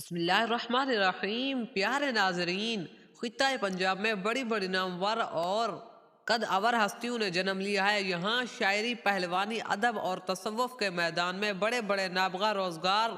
بسم اللہ الرحمن الرحیم۔ پیارے ناظرین، خطہ پنجاب میں بڑی بڑی نامور اور قد اور ہستیوں نے جنم لیا ہے۔ یہاں شاعری، پہلوانی، ادب اور تصوف کے میدان میں بڑے بڑے نابغہ روزگار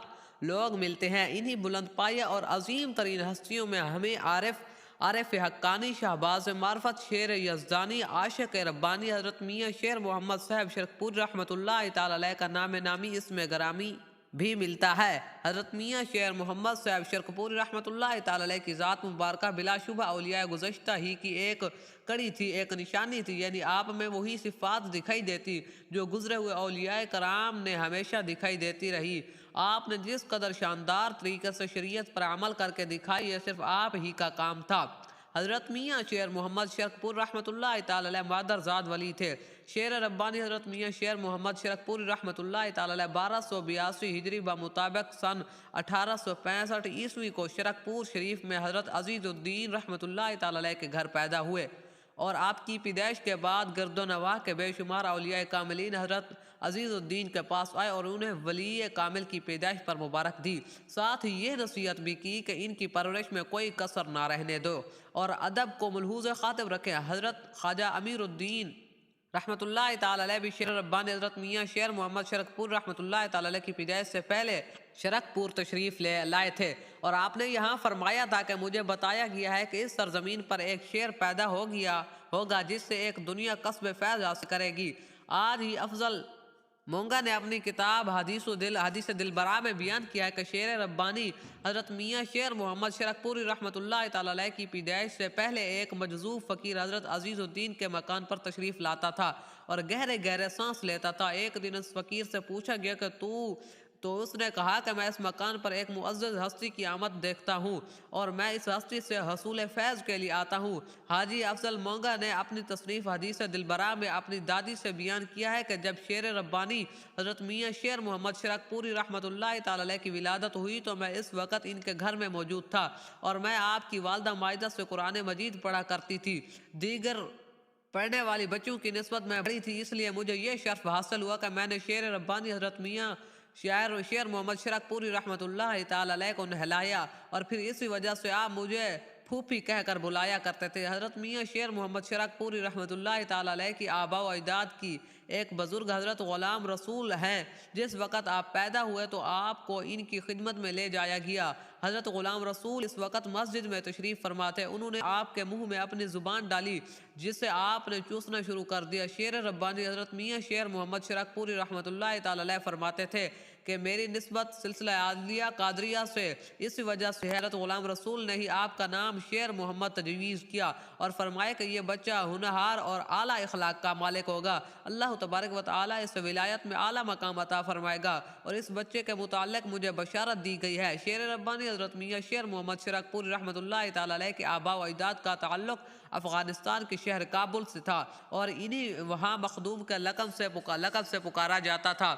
لوگ ملتے ہیں۔ انہی بلند پایہ اور عظیم ترین ہستیوں میں ہمیں عارف حقانی، شہباز معرفت، شیر یزدانی، عاشق ربانی حضرت میاں شیر محمد صاحب شرکپور رحمۃ اللہ تعالی علیہ کا نام نامی اسم گرامی بھی ملتا ہے۔ حضرت میاں شیر محمد صاحب شرکپوری رحمۃ اللہ تعالی علیہ کی ذات مبارکہ بلا شبہ اولیاء گزشتہ ہی کی ایک کڑی تھی، ایک نشانی تھی، یعنی آپ میں وہی صفات دکھائی دیتی جو گزرے ہوئے اولیاء کرام نے ہمیشہ دکھائی دیتی رہی۔ آپ نے جس قدر شاندار طریقے سے شریعت پر عمل کر کے دکھائی، یہ صرف آپ ہی کا کام تھا۔ حضرت میاں شیر محمد شرکپور رحمۃ اللہ تعالی علیہ مادر زاد ولی تھے۔ شیر ربانی حضرت میاں شیر محمد شرکپوری رحمۃ اللہ تعالی علیہ 1282 ہجری بمطابق سن 1865 عیسوی کو شرکپور شریف میں حضرت عزیز الدین رحمۃ اللہ تعالی علیہ کے گھر پیدا ہوئے، اور آپ کی پیدائش کے بعد گرد و نواح کے بے شمار اولیاء کاملین حضرت عزیز الدین کے پاس آئے اور انہیں ولی کامل کی پیدائش پر مبارک دی۔ ساتھ ہی یہ نصیحت بھی کی کہ ان کی پرورش میں کوئی کسر نہ رہنے دو اور ادب کو ملحوظ خاطب رکھیں۔ حضرت خواجہ امیر الدین رحمۃ اللہ تعالی علیہ بھی شیر ربانی حضرت میاں شیر محمد شرکپور رحمۃ اللہ تعالی علیہ کی پیدائش سے پہلے شرکپور تشریف لائے تھے، اور آپ نے یہاں فرمایا تھا کہ مجھے بتایا گیا ہے کہ اس سرزمین پر ایک شیر پیدا ہوگا جس سے ایک دنیا کسب فیض حاصل کرے گی۔ آج ہی افضل مونگا نے اپنی کتاب حدیث دلبرا میں بیان کیا ہے کہ شیر ربانی حضرت میاں شیر محمد شرکپوری رحمۃ اللہ تعالی علیہ کی پیدائش سے پہلے ایک مجذوب فقیر حضرت عزیز الدین کے مکان پر تشریف لاتا تھا اور گہرے گہرے سانس لیتا تھا۔ ایک دن اس فقیر سے پوچھا گیا کہ تو اس نے کہا کہ میں اس مکان پر ایک معزز ہستی کی آمد دیکھتا ہوں اور میں اس ہستی سے حصول فیض کے لیے آتا ہوں۔ حاجی افضل مونگا نے اپنی تصنیف حدیث دلبرا میں اپنی دادی سے بیان کیا ہے کہ جب شیر ربانی حضرت میاں شیر محمد شرکپوری رحمۃ اللہ تعالی علیہ کی ولادت ہوئی تو میں اس وقت ان کے گھر میں موجود تھا اور میں آپ کی والدہ مائدہ سے قرآن مجید پڑھا کرتی تھی۔ دیگر پڑھنے والی بچوں کی نسبت میں بڑی تھی، اس لیے مجھے یہ شرف حاصل ہوا کہ میں نے شیر ربانی حضرت میاں شیر محمد شرکپوری رحمۃ اللہ تعالی علیہ کو نہلایا، اور پھر اسی وجہ سے آپ مجھے پھوپھی کہہ کر بلایا کرتے تھے۔ حضرت میاں شیر محمد شرکپوری رحمۃ اللہ تعالی علیہ کی آباء و اجداد کی ایک بزرگ حضرت غلام رسول ہیں۔ جس وقت آپ پیدا ہوئے تو آپ کو ان کی خدمت میں لے جایا گیا۔ حضرت غلام رسول اس وقت مسجد میں تشریف فرما تھے۔ انہوں نے آپ کے منہ میں اپنی زبان ڈالی جسے آپ نے چوسنا شروع کر دیا۔ شیر ربانی حضرت میاں شیر محمد شرکپوری رحمۃ اللہ تعالی علیہ فرماتے تھے کہ میری نسبت سلسلہ عادلیہ قادریہ سے اس وجہ سے حضرت غلام رسول نے ہی آپ کا نام شیر محمد تجویز کیا اور فرمایا کہ یہ بچہ ہونہار اور اعلیٰ اخلاق کا مالک ہوگا۔ اللہ تبارک و تعالیٰ اس ولایت میں اعلیٰ مقام عطا فرمائے گا، اور اس بچے کے متعلق مجھے بشارت دی گئی ہے۔ شیر ربانی حضرت میاں شیر محمد شرکپوری رحمۃ اللہ تعالی علیہ کے آباء و اجداد کا تعلق افغانستان کے شہر کابل سے تھا اور انہیں وہاں مخدوم کے لقب سے پکارا جاتا تھا۔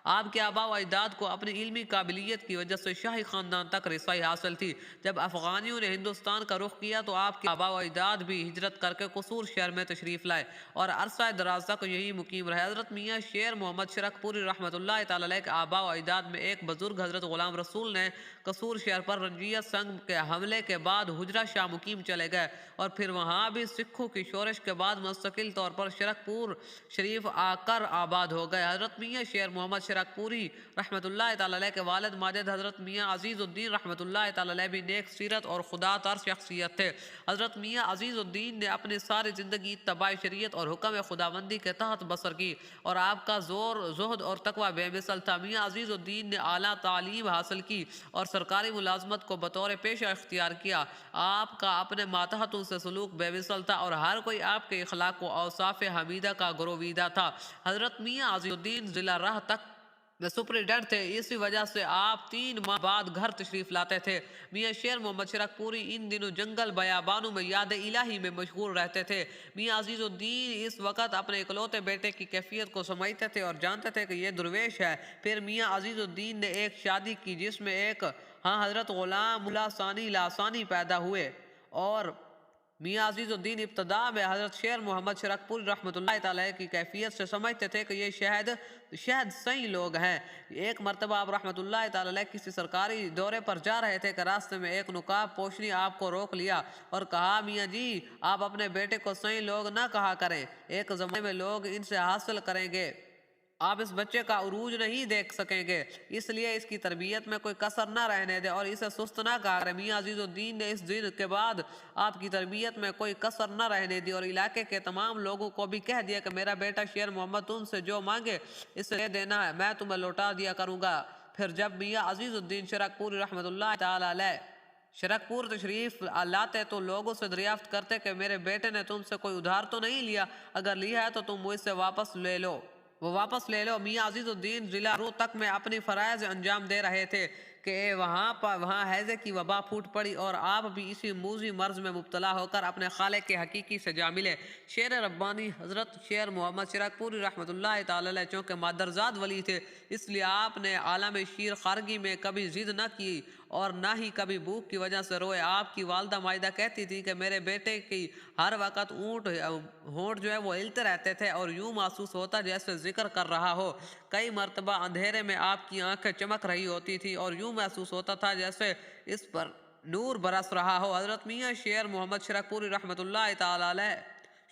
آپ کے آباء و اجداد کو اپنی علمی قابلیت کی وجہ سے شاہی خاندان تک رسائی حاصل تھی۔ جب افغانیوں نے ہندوستان کا رخ کیا تو آپ کے آباء و اجداد بھی ہجرت کر کے قصور شہر میں تشریف لائے اور عرصہ دراز تک یہی مقیم رہے۔ حضرت میاں شیر محمد شرکپوری رحمۃ اللہ تعالی علیہ کے آباء و اجداد میں ایک بزرگ حضرت غلام رسول نے قصور شہر پر رنجیت سنگ کے حملے کے بعد حجرہ شاہ مقیم چلے گئے اور پھر وہاں بھی سکھوں کی شورش کے بعد مستقل طور پر شرکپور شریف آ کر آباد ہو گئے۔ حضرت میاں شیر محمد شرکپوری رحمۃ اللہ تعالی علیہ کے والد ماجد حضرت میاں عزیز الدین رحمۃ اللہ تعالی علیہ بھی نیک سیرت اور خدا تر شخصیت تھے۔ حضرت میاں عزیز الدین نے اپنی ساری زندگی اتباع شریعت اور حکم خداوندی کے تحت بسر کی اور آپ کا زہد اور تقوی بے مثل تھا۔ میاں عزیز الدین نے اعلیٰ تعلیم حاصل کی اور سرکاری ملازمت کو بطور پیشہ اختیار کیا۔ آپ کا اپنے ماتحتوں سے سلوک بے مثل تھا اور ہر کوئی آپ کے اخلاق و اوصاف حمیدہ کا گرویدہ تھا۔ حضرت میاں عزیز الدین ضلع راہ تک میں سپرنٹینڈنٹ تھے، اسی وجہ سے آپ 3 ماہ بعد گھر تشریف لاتے تھے۔ میاں شیر محمد شرکپوری ان دنوں جنگل بیابانوں میں یاد الہی میں مشغول رہتے تھے۔ میاں عزیز الدین اس وقت اپنے اکلوتے بیٹے کی کیفیت کو سمجھتے تھے اور جانتے تھے کہ یہ درویش ہے۔ پھر میاں عزیز الدین نے ایک شادی کی جس میں حضرت غلام ملا ثانی لاسانی پیدا ہوئے اور میاں عزیز الدین ابتدا میں حضرت شیر محمد شرکپوری رحمۃ اللہ تعالی کی کیفیت سے سمجھتے تھے کہ یہ شہد صحیح لوگ ہیں۔ ایک مرتبہ آپ رحمۃ اللہ تعالی کسی سرکاری دورے پر جا رہے تھے کہ راستے میں ایک نقاب پوشنی آپ کو روک لیا اور کہا، میاں جی آپ اپنے بیٹے کو صحیح لوگ نہ کہا کریں، ایک زمانے میں لوگ ان سے حاصل کریں گے، آپ اس بچے کا عروج نہیں دیکھ سکیں گے، اس لیے اس کی تربیت میں کوئی کسر نہ رہنے دے اور اسے سست نہ کہا کرے۔ میاں عزیز الدین نے اس دن کے بعد آپ کی تربیت میں کوئی کسر نہ رہنے دی اور علاقے کے تمام لوگوں کو بھی کہہ دیا کہ میرا بیٹا شیر محمد تم سے جو مانگے اسے دے دینا ہے، میں تمہیں لوٹا دیا کروں گا۔ پھر جب میاں عزیز الدین شرکپوری رحمۃ اللہ تعالی علیہ شرکپور تشریف لاتے تو لوگوں سے دریافت کرتے کہ میرے بیٹے نے تم سے کوئی ادھار تو نہیں لیا، اگر لیا ہے تو تم مجھ سے واپس لے لو، وہ واپس لے لو۔ میاں عزیز الدین ضلع روہتک میں اپنی فرائض انجام دے رہے تھے کہ وہاں ہیضے کی وبا پھوٹ پڑی اور آپ بھی اسی موذی مرض میں مبتلا ہو کر اپنے خالق کے حقیقی سے جا ملے۔ شیر ربانی حضرت شیر محمد شرکپوری رحمۃ اللہ تعالی علیہ چونکہ مادرزاد ولی تھے، اس لیے آپ نے عالم شیر خارگی میں کبھی ضد نہ کی اور نہ ہی کبھی بھوک کی وجہ سے روئے۔ آپ کی والدہ مائدہ کہتی تھی کہ میرے بیٹے کی ہر وقت ہونٹ جو ہے وہ ہلتے رہتے تھے اور یوں محسوس ہوتا جیسے ذکر کر رہا ہو، کئی مرتبہ اندھیرے میں آپ کی آنکھیں چمک رہی ہوتی تھی اور یوں محسوس ہوتا تھا جیسے اس پر نور برس رہا ہو۔ حضرت میاں شیر محمد شرکپوری رحمۃ اللہ تعالی علیہ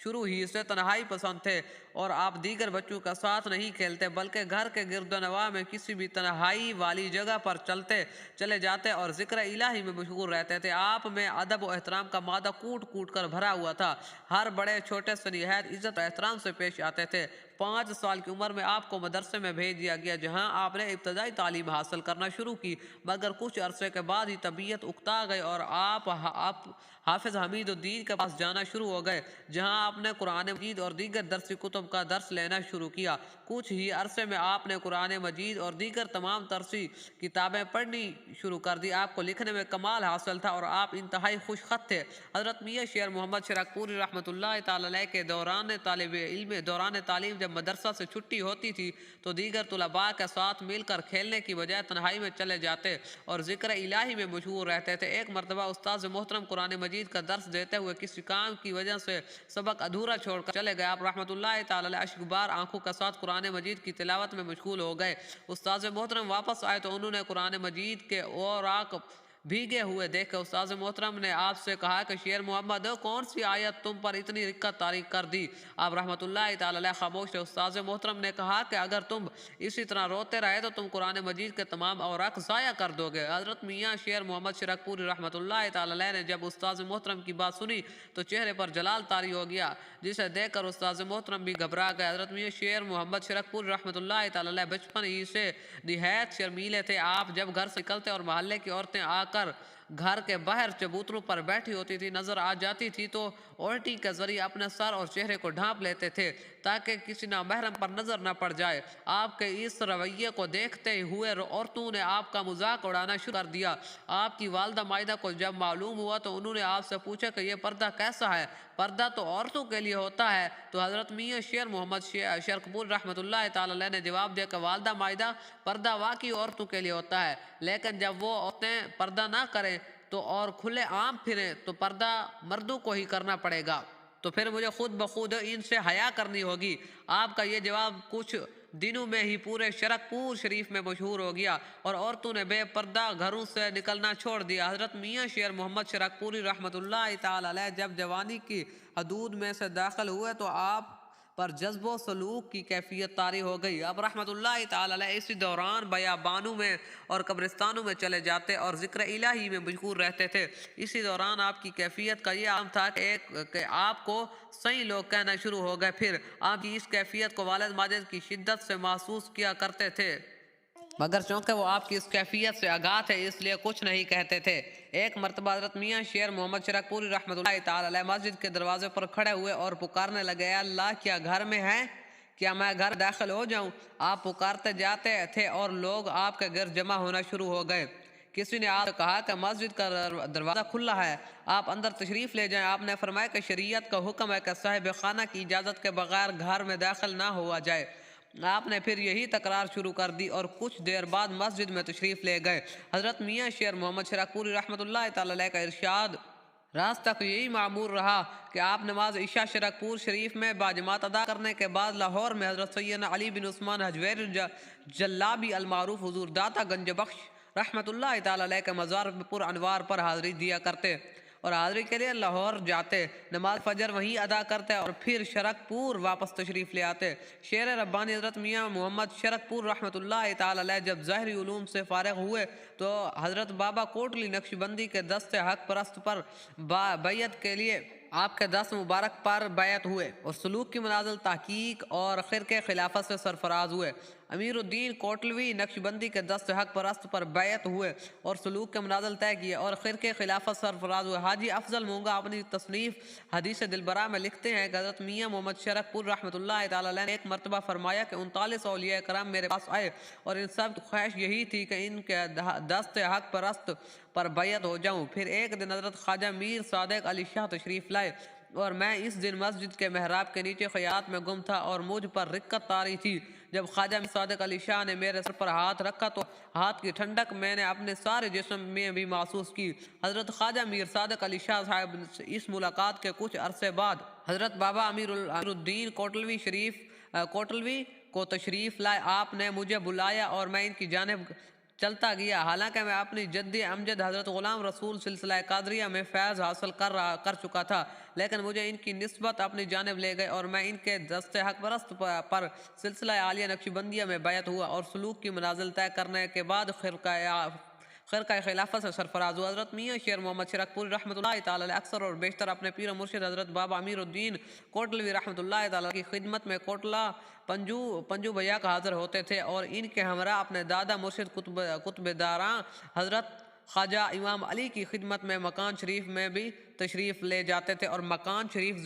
شروع ہی سے تنہائی پسند تھے اور آپ دیگر بچوں کا ساتھ نہیں کھیلتے بلکہ گھر کے گرد و نواح میں کسی بھی تنہائی والی جگہ پر چلے جاتے اور ذکر الہی میں مشغول رہتے تھے۔ آپ میں ادب و احترام کا مادہ کوٹ کوٹ کر بھرا ہوا تھا، ہر بڑے چھوٹے سے نہایت عزت و احترام سے پیش آتے تھے۔ 5 سال کی عمر میں آپ کو مدرسے میں بھیج دیا گیا جہاں آپ نے ابتدائی تعلیم حاصل کرنا شروع کی، مگر کچھ عرصے کے بعد ہی طبیعت اکتا گئی اور آپ حافظ حمید الدین کے پاس جانا شروع ہو گئے جہاں آپ نے قرآن مجید اور دیگر درسی کتب کا درس لینا شروع کیا۔ کچھ ہی عرصے میں آپ نے قرآن مجید اور دیگر تمام درسی کتابیں پڑھنی شروع کر دی۔ آپ کو لکھنے میں کمال حاصل تھا اور آپ انتہائی خوش خط تھے۔ حضرت میاں شیر محمد شرکپوری رحمۃ اللہ تعالی علیہ کے دوران تعلیم جب مدرسہ سے چھٹی ہوتی تھی تو دیگر طلباء کے ساتھ مل کر کھیلنے کی بجائے تنہائی میں چلے جاتے اور ذکر الہی میں مشغول رہتے تھے۔ ایک مرتبہ استاذ محترم قرآن مجید کا درس دیتے ہوئے کسی کام کی وجہ سے سبق ادھورا چھوڑ کر چلے گئے۔ آپ رحمۃ اللہ تعالی علیہ اشک بار آنکھوں کے ساتھ قرآن مجید کی تلاوت میں مشغول ہو گئے۔ استاذ محترم واپس آئے تو انہوں نے قرآن مجید کے اوراق بھیگے ہوئے دیکھے۔ استاذ محترم نے آپ سے کہا کہ شیر محمد کون سی آیت تم پر اتنی رکت تاریخ کر دی؟ آپ رحمۃ اللہ تعالی علیہ خاموش تھے۔ استاذ محترم نے کہا کہ اگر تم اسی طرح روتے رہے تو تم قرآن مجید کے تمام اوراق ضائع کر دو گے۔ حضرت میاں شیر محمد شرکپوری رحمۃ اللہ تعالی علیہ نے جب استاذ محترم کی بات سنی تو چہرے پر جلال طاری ہو گیا جسے دیکھ کر استاذ محترم بھی گھبرا گئے۔ حضرت میاں شیر محمد شرکپوری رحمۃ اللہ تعالی علیہ بچپن ہی سے نہایت شرمیلے تھے۔ آپ جب گھر سے نکلتے اور محلے کی عورتیں آ کر گھر کے باہر چبوتروں پر بیٹھی ہوتی تھی نظر آ جاتی تھی تو اولٹی کے ذریعے اپنے سر اور چہرے کو ڈھانپ لیتے تھے تاکہ کسی نامحرم پر نظر نہ پڑ جائے۔ آپ کے اس رویے کو دیکھتے ہوئے عورتوں نے آپ کا مذاق اڑانا شروع کر دیا۔ آپ کی والدہ مائدہ کو جب معلوم ہوا تو انہوں نے آپ سے پوچھا کہ یہ پردہ کیسا ہے؟ پردہ تو عورتوں کے لیے ہوتا ہے۔ تو حضرت میاں شیر محمد شرکپوری رحمۃ اللہ تعالی علیہ نے جواب دیا کہ والدہ مائدہ پردہ واقعی عورتوں کے لیے ہوتا ہے، لیکن جب وہ عورتیں پردہ نہ کریں تو اور کھلے عام پھریں تو پردہ مردوں کو ہی کرنا پڑے گا، تو پھر مجھے خود بخود ان سے حیا کرنی ہوگی۔ آپ کا یہ جواب کچھ دنوں میں ہی پورے شرکپور شریف میں مشہور ہو گیا اور عورتوں نے بے پردہ گھروں سے نکلنا چھوڑ دیا۔ حضرت میاں شیر محمد شرکپوری رحمۃ اللہ تعالی علیہ جب جوانی کی حدود میں سے داخل ہوئے تو آپ پر جذب و سلوک کی کیفیت طاری ہو گئی۔ اب رحمۃ اللہ تعالی علیہ اسی دوران بیابانوں میں اور قبرستانوں میں چلے جاتے اور ذکر الہی میں مشغول رہتے تھے۔ اسی دوران آپ کی کیفیت کا یہ عام تھا کہ آپ کو صحیح لوگ کہنا شروع ہو گئے۔ پھر آپ کی اس کیفیت کو والد ماجد کی شدت سے محسوس کیا کرتے تھے مگر چونکہ وہ آپ کی اس کیفیت سے آگاہ تھے اس لیے کچھ نہیں کہتے تھے۔ ایک مرتبہ حضرت میاں شیر محمد شرکپوری رحمۃ اللہ تعالی علیہ مسجد کے دروازے پر کھڑے ہوئے اور پکارنے لگے، اے اللہ کیا گھر میں ہے؟ کیا میں گھر داخل ہو جاؤں؟ آپ پکارتے جاتے تھے اور لوگ آپ کے گرد جمع ہونا شروع ہو گئے۔ کسی نے آپ سے کہا کہ مسجد کا دروازہ کھلا ہے، آپ اندر تشریف لے جائیں۔ آپ نے فرمایا کہ شریعت کا حکم ہے کہ صاحب خانہ کی اجازت کے بغیر گھر میں داخل نہ ہوا جائے۔ آپ نے پھر یہی تکرار شروع کر دی اور کچھ دیر بعد مسجد میں تشریف لے گئے۔ حضرت میاں شیر محمد شرکپوری رحمۃ اللہ تعالی علیہ کا ارشاد راز تک یہی معمور رہا کہ آپ نماز عشاء شرک پور شریف میں باجماعت ادا کرنے کے بعد لاہور میں حضرت سیدنا علی بن عثمان حجویر جلابی المعروف حضور داتا گنج بخش رحمۃ اللہ تعالی علیہ کے مزار پر انوار پر حاضری دیا کرتے اور حاضری کے لیے لاہور جاتے، نماز فجر وہیں ادا کرتے اور پھر شرک پور واپس تشریف لے آتے۔ شیر ربانی حضرت میاں محمد شرک پور رحمۃ اللہ تعالی علیہ جب ظاہری علوم سے فارغ ہوئے تو حضرت بابا کوٹلی نقشبندی کے دست حق پرست پر بیعت کے لیے آپ کے دست مبارک پر بیعت ہوئے اور سلوک کی منازل تحقیق اور خرقہ خلافت سے سرفراز ہوئے۔ امیر الدین کوٹلوی نقشبندی کے دست حق پرست پر بیعت ہوئے اور سلوک کے منازل طے کیے اور خرقہ خلافت سرفراز ہوئے۔ حاجی افضل مونگا اپنی تصنیف حدیث دلبرا میں لکھتے ہیں کہ حضرت میاں محمد شرک پور رحمۃ اللہ تعالی علیہ نے ایک مرتبہ فرمایا کہ 39 اولیاء کرام میرے پاس آئے اور ان سب خواہش یہی تھی کہ ان کے دست حق پرست پر بیعت ہو جاؤں۔ پھر ایک دن حضرت خواجہ میر صادق علی شاہ تشریف لائے اور میں اس دن مسجد کے محراب کے نیچے خیرات میں گم تھا اور مجھ پر رکت طاری تھی۔ جب خواجہ میر صادق علی شاہ نے میرے سر پر ہاتھ رکھا تو ہاتھ کی ٹھنڈک میں نے اپنے سارے جسم میں بھی محسوس کی۔ حضرت خواجہ میر صادق علی شاہ صاحب اس ملاقات کے کچھ عرصے بعد حضرت بابا امیر الدین کوٹلوی کو تشریف لائے۔ آپ نے مجھے بلایا اور میں ان کی جانب چلتا گیا، حالانکہ میں اپنی جدی امجد حضرت غلام رسول سلسلہ قادریہ میں فیض حاصل کر چکا تھا، لیکن مجھے ان کی نسبت اپنی جانب لے گئے اور میں ان کے دست حق پرست پر سلسلہ عالیہ نقشبندیہ میں بیعت ہوا اور سلوک کی منازل طے کرنے کے بعد خرقہ خلافت سے سرفراز ہوا۔ حضرت میاں شیر محمد شرک پوری رحمۃ اللہ تعالی علیہ اکثر اور بیشتر اپنے پیر و مرشد حضرت بابا امیر الدین کوٹلوی رحمۃ اللہ تعالی کی خدمت میں کوٹلہ پنجو بھیا کا حاضر ہوتے تھے اور ان کے ہمراہ اپنے دادا مرشد قطب داراں حضرت خواجہ امام علی کی خدمت میں مکان شریف میں بھی تشریف لے جاتے تھے اور مکان شریف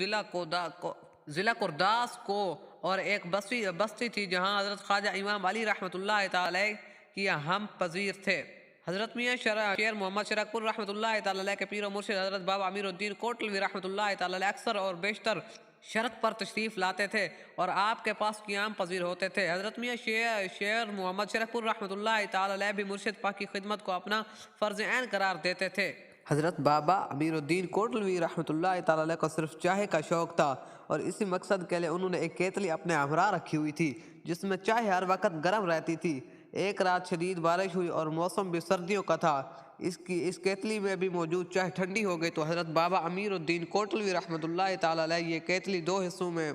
ضلع کرداس کو اور ایک بستی تھی جہاں حضرت خواجہ امام علی رحمۃ اللہ تعالی کی ہم پذیر تھے۔ حضرت میاں شیر محمد شرک پور رحمۃ اللہ تعالی علیہ کے پیر و مرشد حضرت بابا امیر الدین کوٹلوی رحمۃ اللہ تعالی علیہ اکثر اور بیشتر شرک پر تشریف لاتے تھے اور آپ کے پاس قیام پذیر ہوتے تھے۔ حضرت میاں شیر محمد شرک پور رحمۃ اللہ تعالی علیہ بھی مرشد پاک کی خدمت کو اپنا فرض عین قرار دیتے تھے۔ حضرت بابا امیر الدین کوٹلوی رحمۃ اللہ تعالی علیہ کو صرف چائے کا شوق تھا اور اسی مقصد کے لیے انہوں نے ایک کیتلی اپنے ہمراہ رکھی ہوئی تھی جس میں چائے ہر وقت گرم رہتی تھی۔ ایک رات شدید بارش ہوئی اور موسم بھی سردیوں کا تھا۔ اس کیتلی میں بھی موجود چائے ٹھنڈی ہو گئی تو حضرت بابا امیر الدین کوٹلوی رحمۃ اللہ تعالی علیہ یہ کیتلی 2 حصوں میں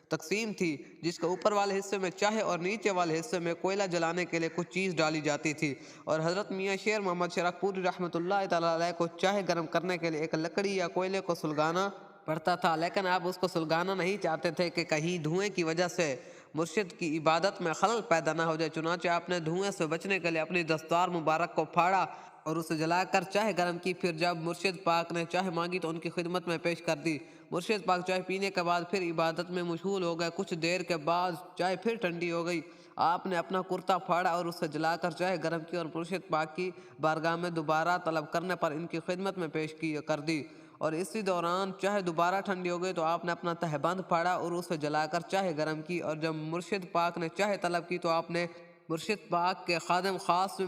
تقسیم تھی، جس کے اوپر والے حصے میں چائے اور نیچے والے حصے میں کوئلہ جلانے کے لیے کچھ چیز ڈالی جاتی تھی اور حضرت میاں شیر محمد شرک پوری رحمۃ اللہ تعالی علیہ کو چائے گرم کرنے کے لیے ایک لکڑی یا کوئلے کو سلگانا پڑتا تھا، لیکن آپ اس کو سلگانا نہیں چاہتے تھے کہ کہیں دھوئیں کی وجہ سے مرشد کی عبادت میں خلل پیدا نہ ہو جائے، چنانچہ آپ نے دھوئیں سے بچنے کے لیے اپنی دستار مبارک کو پھاڑا اور اسے جلا کر چائے گرم کی۔ پھر جب مرشد پاک نے چائے مانگی تو ان کی خدمت میں پیش کر دی۔ مرشد پاک چائے پینے کے بعد پھر عبادت میں مشغول ہو گئے۔ کچھ دیر کے بعد چائے پھر ٹھنڈی ہو گئی، آپ نے اپنا کرتا پھاڑا اور اسے جلا کر چائے گرم کی اور مرشد پاک کی بارگاہ میں دوبارہ طلب کرنے پر ان کی خدمت میں پیش کر دی اور اسی دوران چائے دوبارہ ٹھنڈی ہو گئی تو آپ نے اپنا تہبند پھاڑا اور اسے جلا کر چائے گرم کی اور جب مرشد پاک نے چائے طلب کی تو آپ نے مرشد پاک کے خادم خاص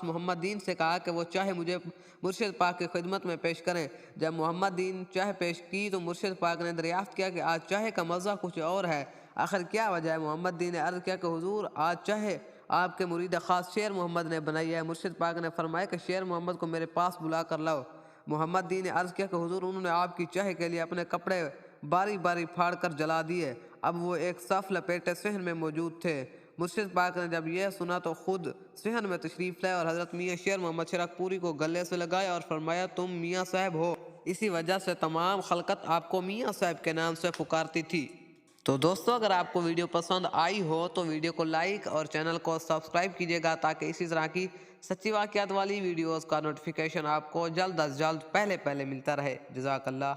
محمد دین سے کہا کہ وہ چائے مجھے مرشد پاک کی خدمت میں پیش کریں۔ جب محمد دین چائے پیش کی تو مرشد پاک نے دریافت کیا کہ آج چائے کا مزہ کچھ اور ہے، آخر کیا وجہ ہے؟ محمد دین نے عرض کیا کہ حضور آج چائے آپ کے مرید خاص شیر محمد نے بنائی ہے۔ مرشد پاک نے فرمایا کہ شیر محمد کو میرے پاس بلا کر لاؤ۔ محمد دین نے عرض کیا کہ حضور انہوں نے آپ کی چائے کے لیے اپنے کپڑے باری باری پھاڑ کر جلا دیے، اب وہ ایک صف لپیٹے صحن میں موجود تھے۔ مرشد پاک نے جب یہ سنا تو خود صحن میں تشریف لائے اور حضرت میاں شیر محمد شرک پوری کو گلے سے لگایا اور فرمایا تم میاں صاحب ہو، اسی وجہ سے تمام خلقت آپ کو میاں صاحب کے نام سے پکارتی تھی۔ تو دوستو اگر آپ کو ویڈیو پسند آئی ہو تو ویڈیو کو لائک اور چینل کو سبسکرائب کیجیے گا تاکہ اسی طرح کی سچی واقعات والی ویڈیوز کا نوٹیفیکیشن آپ کو جلد از جلد پہلے ملتا رہے۔ جزاک اللہ۔